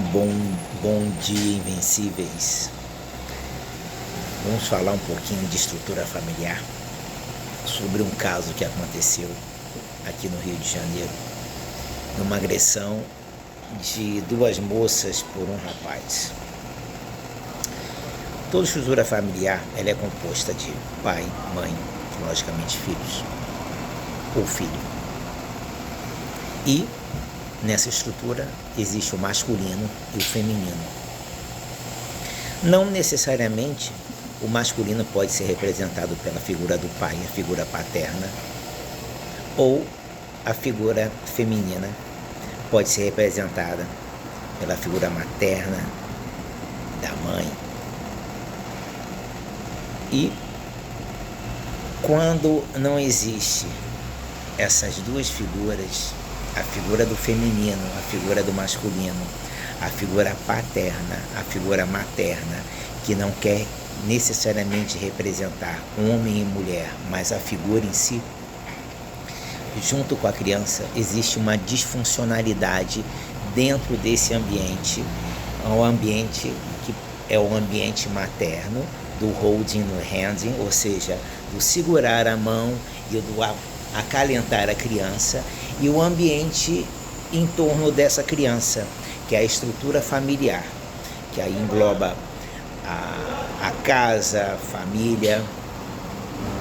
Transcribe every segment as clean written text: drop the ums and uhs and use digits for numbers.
Bom, bom dia, invencíveis. Vamos falar um pouquinho de estrutura familiar, sobre um caso que aconteceu aqui no Rio de Janeiro, numa agressão de duas moças por um rapaz. Toda estrutura familiar ela é composta de pai, mãe, logicamente filhos, ou filho. E nessa estrutura existe o masculino e o feminino. Não necessariamente o masculino pode ser representado pela figura do pai, a figura paterna, ou a figura feminina pode ser representada pela figura materna da mãe. E quando não existe essas duas figuras, a figura do feminino, a figura do masculino, a figura paterna, a figura materna, que não quer necessariamente representar homem e mulher, mas a figura em si, junto com a criança, existe uma disfuncionalidade dentro desse ambiente, um ambiente que é o ambiente materno, do holding no handing, ou seja, do segurar a mão e do acalentar a criança, e o ambiente em torno dessa criança, que é a estrutura familiar, que aí engloba a casa, a família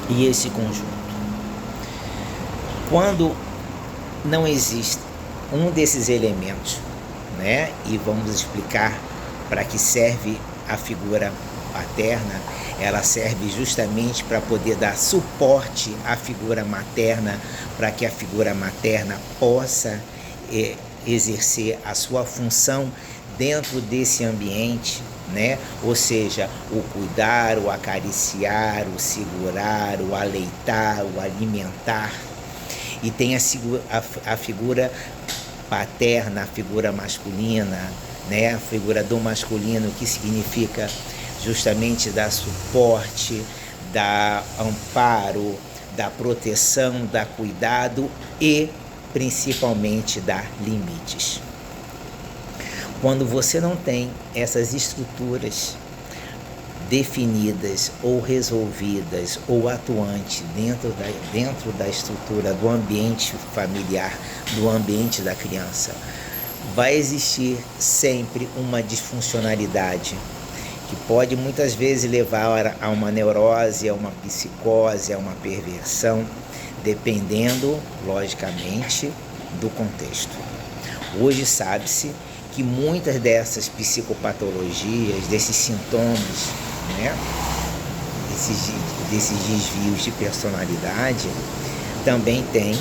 e esse conjunto. Quando não existe um desses elementos, né, e vamos explicar para que serve a figura paterna, ela serve justamente para poder dar suporte à figura materna, para que a figura materna possa exercer a sua função dentro desse ambiente, né? Ou seja, o cuidar, o acariciar, o segurar, o aleitar, o alimentar. E tem a figura paterna, a figura masculina, né? A figura do masculino, que significa justamente dar suporte, dar amparo, dar proteção, dar cuidado e principalmente dar limites. Quando você não tem essas estruturas definidas ou resolvidas ou atuantes dentro da estrutura do ambiente familiar, do ambiente da criança, vai existir sempre uma disfuncionalidade que pode muitas vezes levar a uma neurose, a uma psicose, a uma perversão, dependendo, logicamente, do contexto. Hoje sabe-se que muitas dessas psicopatologias, desses sintomas, né, desses desvios de personalidade, também tem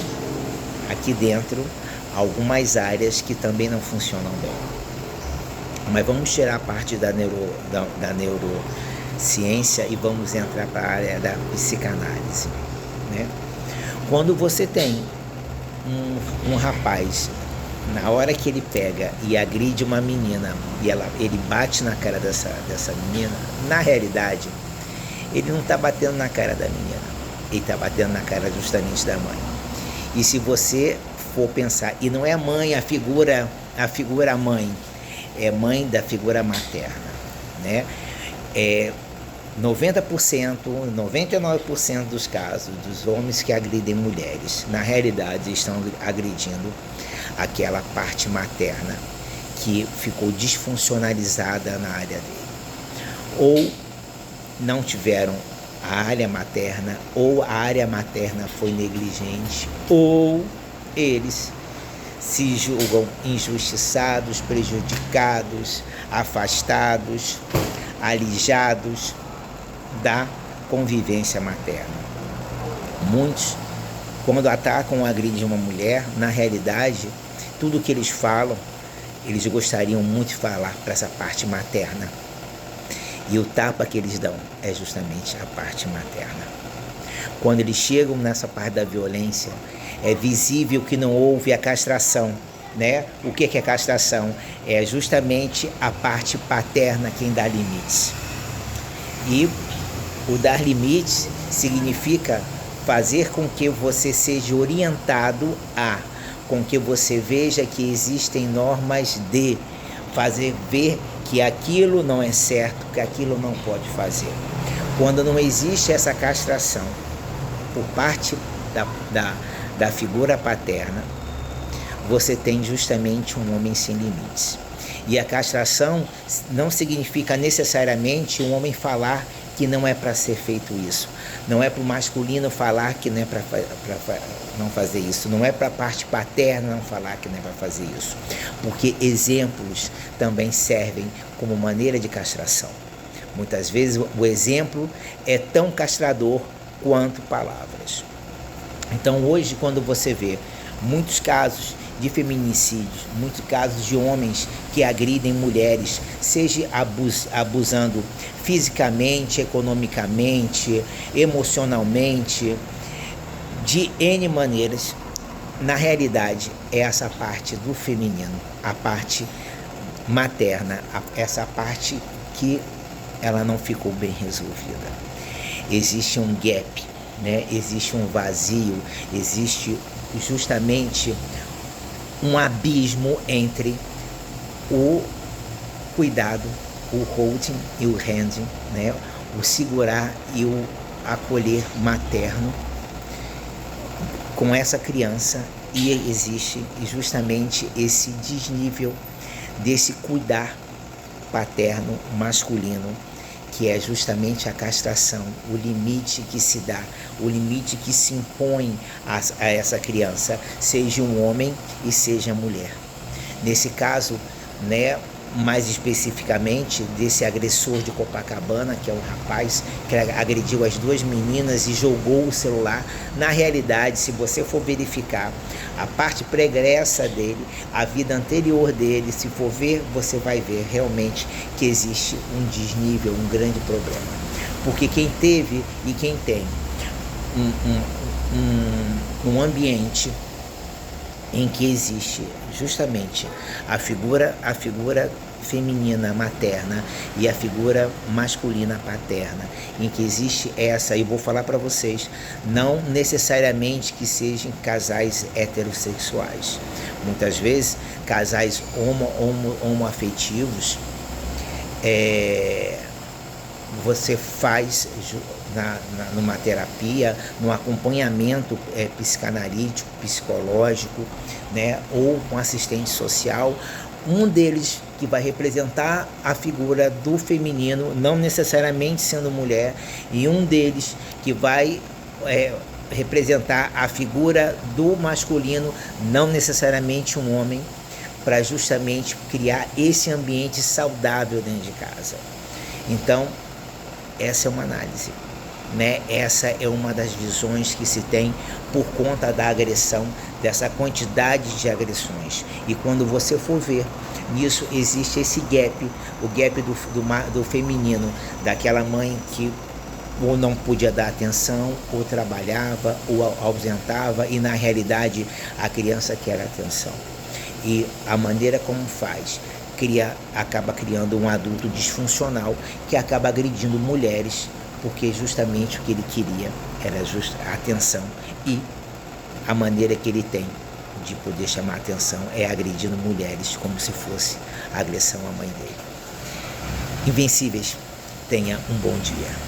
aqui dentro algumas áreas que também não funcionam bem. Mas vamos tirar a parte da neurociência e vamos entrar para a área da psicanálise, né? Quando você tem um rapaz, na hora que ele pega e agride uma menina e ele bate na cara dessa menina, na realidade, ele não está batendo na cara da menina, ele está batendo na cara justamente da mãe. E se você for pensar, e não é a mãe, a figura mãe, é mãe da figura materna, né? 90%, 99% dos casos dos homens que agridem mulheres, na realidade estão agredindo aquela parte materna que ficou disfuncionalizada na área dele. Ou não tiveram a área materna, ou a área materna foi negligente, ou eles se julgam injustiçados, prejudicados, afastados, alijados da convivência materna. Muitos, quando atacam ou agridem uma mulher, na realidade, tudo que eles falam, eles gostariam muito de falar para essa parte materna. E o tapa que eles dão é justamente a parte materna. Quando eles chegam nessa parte da violência, é visível que não houve a castração, né? O que é castração? É justamente a parte paterna quem dá limites. E o dar limites significa fazer com que você seja orientado com que você veja que existem normas de, fazer ver que aquilo não é certo, que aquilo não pode fazer. Quando não existe essa castração por parte da figura paterna, você tem justamente um homem sem limites. E a castração não significa necessariamente um homem falar que não é para ser feito isso. Não é para o masculino falar que não é para não fazer isso. Não é para a parte paterna não falar que não é para fazer isso. Porque exemplos também servem como maneira de castração. Muitas vezes o exemplo é tão castrador quanto palavras. Então hoje, quando você vê muitos casos de feminicídios, muitos casos de homens que agridem mulheres, seja abusando fisicamente, economicamente, emocionalmente, de N maneiras, na realidade é essa parte do feminino, a parte materna, essa parte que ela não ficou bem resolvida. Existe um gap, né? Existe um vazio, existe justamente um abismo entre o cuidado, o holding e o handing, né? O segurar e o acolher materno com essa criança, e existe justamente esse desnível desse cuidar paterno masculino, que é justamente a castração, o limite que se dá, o limite que se impõe a essa criança, seja um homem e seja mulher. Nesse caso, né, mais especificamente desse agressor de Copacabana, que é um rapaz que agrediu as duas meninas e jogou o celular. Na realidade, se você for verificar a parte pregressa dele, a vida anterior dele, se for ver, você vai ver realmente que existe um desnível, um grande problema. Porque quem teve e quem tem um ambiente em que existe justamente a figura feminina materna e a figura masculina paterna, em que existe essa, e vou falar para vocês, não necessariamente que sejam casais heterossexuais. Muitas vezes, casais homoafetivos, você faz numa terapia, num acompanhamento psicanalítico, psicológico, né, ou com assistente social, um deles que vai representar a figura do feminino, não necessariamente sendo mulher, e um deles que vai representar a figura do masculino, não necessariamente um homem, para justamente criar esse ambiente saudável dentro de casa. Então, essa é uma análise, né? Essa é uma das visões que se tem por conta da agressão, dessa quantidade de agressões. E quando você for ver, nisso existe esse gap, o gap do feminino, daquela mãe que ou não podia dar atenção, ou trabalhava, ou ausentava, e na realidade a criança quer atenção. E a maneira como faz, acaba criando um adulto disfuncional que acaba agredindo mulheres, porque justamente o que ele queria era a atenção, e a maneira que ele tem de poder chamar a atenção é agredindo mulheres como se fosse agressão à mãe dele. Invencíveis, tenha um bom dia.